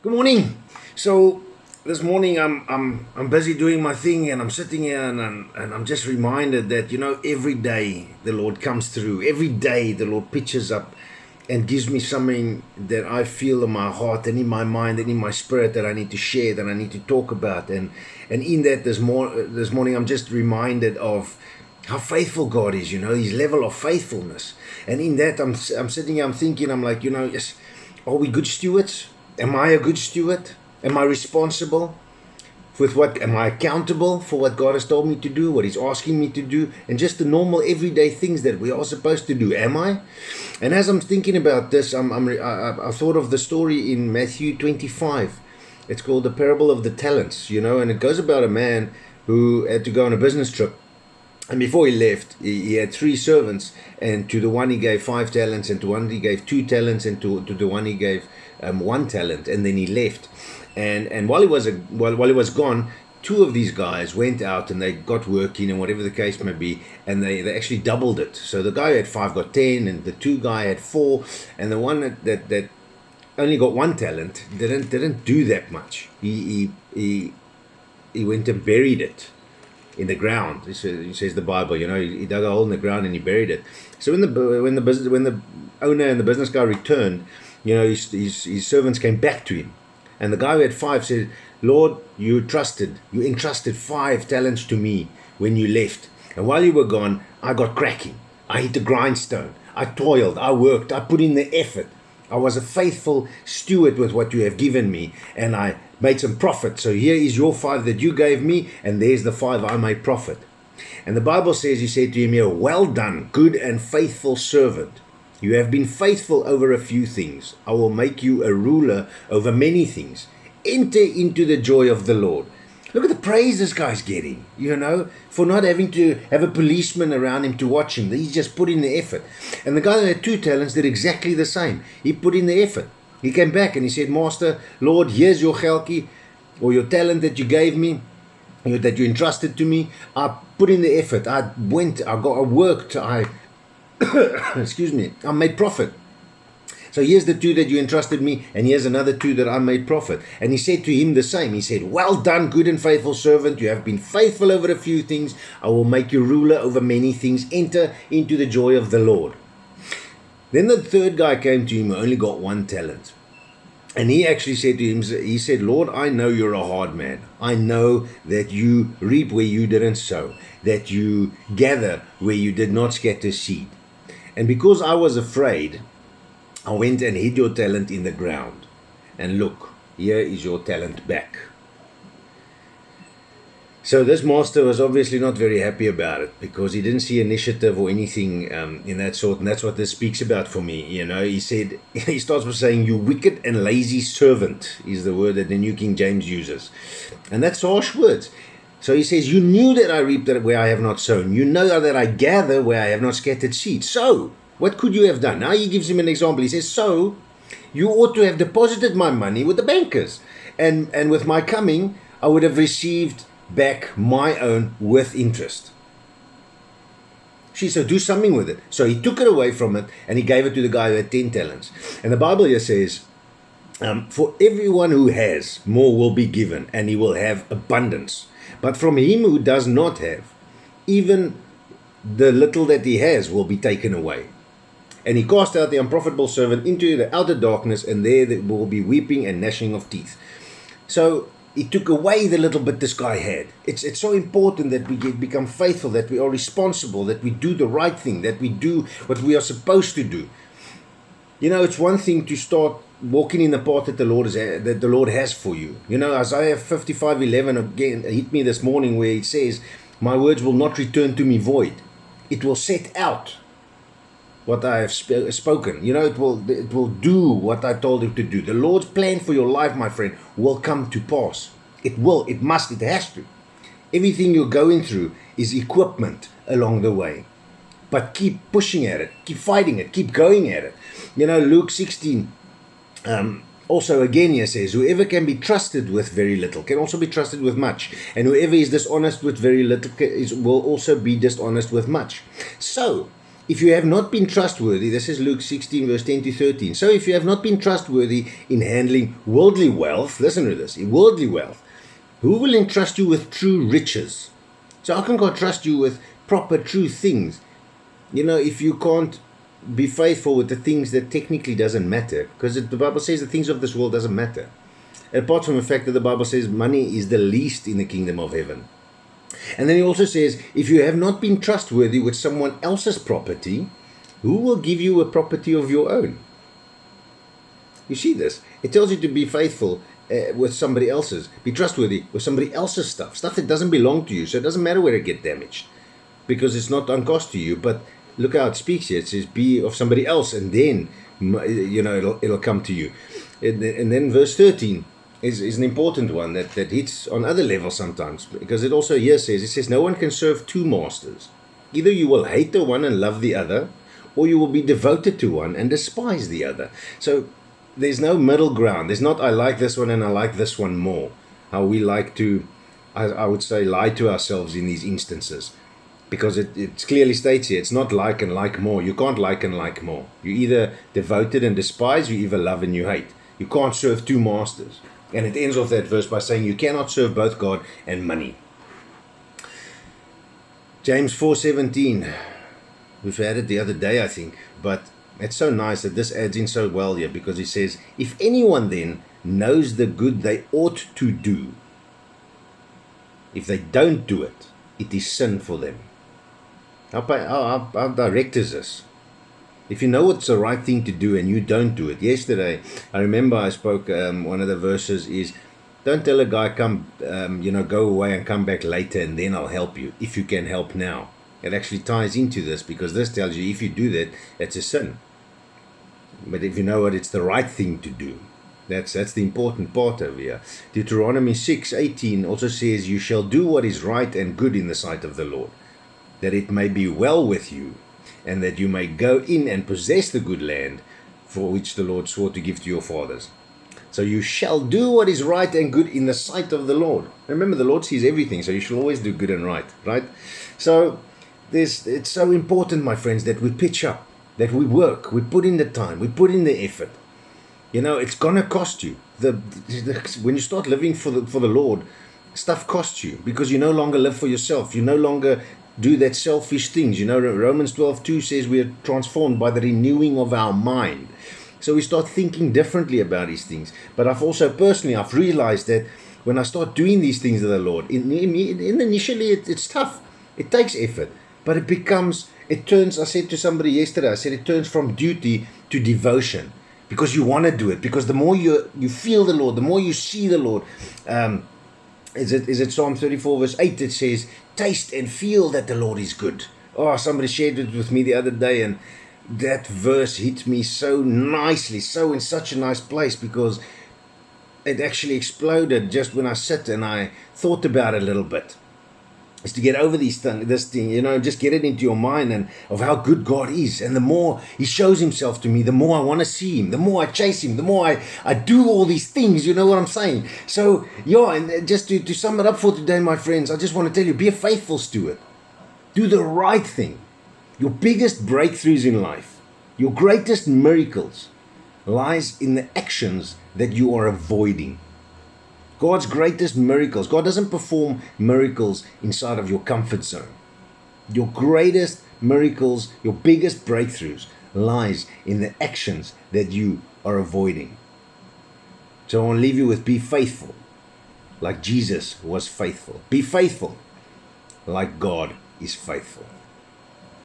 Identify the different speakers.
Speaker 1: Good morning. So this morning I'm busy doing my thing, and I'm sitting here, and I'm just reminded that every day the Lord comes through. Every day the Lord pitches up and gives me something that I feel in my heart and in my mind and in my spirit that I need to share, that I need to talk about. And in that this morning I'm just reminded of how faithful God is, his level of faithfulness. And in that I'm sitting here, I'm thinking, I'm like, yes, are we good stewards? Am I a good steward? Am I responsible with what? Am I accountable for what God has told me to do, what He's asking me to do, and just the normal everyday things that we are supposed to do? Am I? And as I'm thinking about this, I thought of the story in Matthew 25. It's called the parable of the talents, and it goes about a man who had to go on a business trip. And before he left, he had three servants, and to the one he gave 5 talents, and to one he gave 2 talents, and to the one he gave 1 talent, and then he left. And while he was gone, 2 of these guys went out and they got working, and whatever the case may be, and they actually doubled it. So the guy who had 5 got 10, and the 2 guy had 4, and the one that only got 1 talent didn't do that much. He went and buried it in the ground. He says the Bible, he dug a hole in the ground and he buried it. So when the owner and the business guy returned, his servants came back to him, and the guy who had 5 said, "Lord, you entrusted 5 talents to me when you left, and while you were gone, I got cracking. I hit the grindstone. I toiled. I worked. I put in the effort. I was a faithful steward with what you have given me, and I made some profit. So here is your 5 that you gave me, and there's the 5 I made profit." And the Bible says, he said to him here, "Well done, good and faithful servant. You have been faithful over a few things. I will make you a ruler over many things. Enter into the joy of the Lord." Look at the praise this guy's getting, for not having to have a policeman around him to watch him. He's just put in the effort. And the guy that had 2 talents did exactly the same. He put in the effort. He came back and he said, "Master, Lord, here's your chelkie, or your talent that you gave me, that you entrusted to me. I put in the effort. I worked, excuse me, I made profit. So here's the 2 that you entrusted me, and here's another 2 that I made profit." And he said to him the same. He said, "Well done, good and faithful servant. You have been faithful over a few things. I will make you ruler over many things. Enter into the joy of the Lord." Then the 3rd guy came to him who only got 1 talent. And he actually said to him, he said, "Lord, I know you're a hard man. I know that you reap where you didn't sow, that you gather where you did not scatter seed. And because I was afraid, I went and hid your talent in the ground. And look, here is your talent back." So this master was obviously not very happy about it, because he didn't see initiative or anything in that sort. And that's what this speaks about for me. He said, he starts by saying, "You wicked and lazy servant," is the word that the New King James uses. And that's harsh words. So he says, "You knew that I reaped where I have not sown. You know that I gather where I have not scattered seed. So what could you have done?" Now he gives him an example. He says, "So you ought to have deposited my money with the bankers, and with my coming, I would have received back my own with interest." So do something with it. So he took it away from it, and he gave it to the guy who had 10 talents. And the Bible here says, "For everyone who has, more will be given, and he will have abundance. But from him who does not have, even the little that he has will be taken away. And he cast out the unprofitable servant into the outer darkness, and there will be weeping and gnashing of teeth." So he took away the little bit this guy had. It's so important that we become faithful, that we are responsible, that we do the right thing, that we do what we are supposed to do. It's one thing to start walking in the path that the Lord has for you. Isaiah 55:11 again hit me this morning, where it says, "My words will not return to me void. It will set out what I have spoken." It will do what I told it to do. The Lord's plan for your life, my friend, will come to pass. It will, it must, it has to. Everything you're going through is equipment along the way. But keep pushing at it, keep fighting it, keep going at it. Luke 16, also again here says, "Whoever can be trusted with very little can also be trusted with much. And whoever is dishonest with very little will also be dishonest with much. So if you have not been trustworthy, this is Luke 16, verse 10 to 13. So if you have not been trustworthy in handling worldly wealth, listen to this, in worldly wealth, who will entrust you with true riches? So how can God trust you with proper, true things? You know, if you can't be faithful with the things that technically doesn't matter, because the Bible says the things of this world doesn't matter. Apart from the fact that the Bible says money is the least in the kingdom of heaven. And then he also says, if you have not been trustworthy with someone else's property, who will give you a property of your own? You see this? It tells you to be faithful with somebody else's. Be trustworthy with somebody else's stuff that doesn't belong to you. So it doesn't matter where it gets damaged, because it's not on cost to you. But look how it speaks here. It says, be of somebody else, and then, you know, it'll come to you. And then verse 13 is an important one that hits on other levels sometimes, because it also here says, no one can serve two masters. Either you will hate the one and love the other, or you will be devoted to one and despise the other. So there's no middle ground. There's not, I like this one and I like this one more. How we like to, I would say, lie to ourselves in these instances. Because it clearly states here, it's not like and like more. You can't like and like more. You either devoted and despise, you either love and you hate. You can't serve two masters. And it ends off that verse by saying you cannot serve both God and money. James 4:17. We've had it the other day, I think. But it's so nice that this adds in so well here, because he says, if anyone then knows the good they ought to do, if they don't do it, it is sin for them. How direct is this? If you know what's the right thing to do and you don't do it. Yesterday, I remember I spoke, one of the verses is, don't tell a guy, go away and come back later and then I'll help you, if you can help now. It actually ties into this, because this tells you if you do that, it's a sin. But if you know what, it's the right thing to do. That's the important part over here. Deuteronomy 6:18 also says, you shall do what is right and good in the sight of the Lord, that it may be well with you, and that you may go in and possess the good land for which the Lord swore to give to your fathers. So you shall do what is right and good in the sight of the Lord. Remember, the Lord sees everything, so you should always do good and right, right? So it's so important, my friends, that we pitch up, that we work, we put in the time, we put in the effort. You know, it's going to cost you. When you start living for the Lord, stuff costs you, because you no longer live for yourself. You no longer do that selfish things. You know, Romans 12:2 says we are transformed by the renewing of our mind. So we start thinking differently about these things. But I've realized that when I start doing these things of the Lord, initially it's tough. It takes effort. But it turns, I said to somebody yesterday, it turns from duty to devotion. Because you want to do it. Because the more you feel the Lord, the more you see the Lord. Is it Psalm 34 verse 8 that says, taste and feel that the Lord is good. Oh, somebody shared it with me the other day, and that verse hit me so nicely, so in such a nice place, because it actually exploded just when I sat and I thought about it a little bit. Is to get over this thing, you know, just get it into your mind, and of how good God is. And the more He shows Himself to me, the more I want to see Him, the more I chase Him, the more I do all these things, you know what I'm saying? So, yeah, and just to sum it up for today, my friends, I just want to tell you, be a faithful steward. Do the right thing. Your biggest breakthroughs in life, your greatest miracles, lies in the actions that you are avoiding. God's greatest miracles. God doesn't perform miracles inside of your comfort zone. Your greatest miracles, your biggest breakthroughs lies in the actions that you are avoiding. So I want to leave you with, be faithful like Jesus was faithful. Be faithful like God is faithful.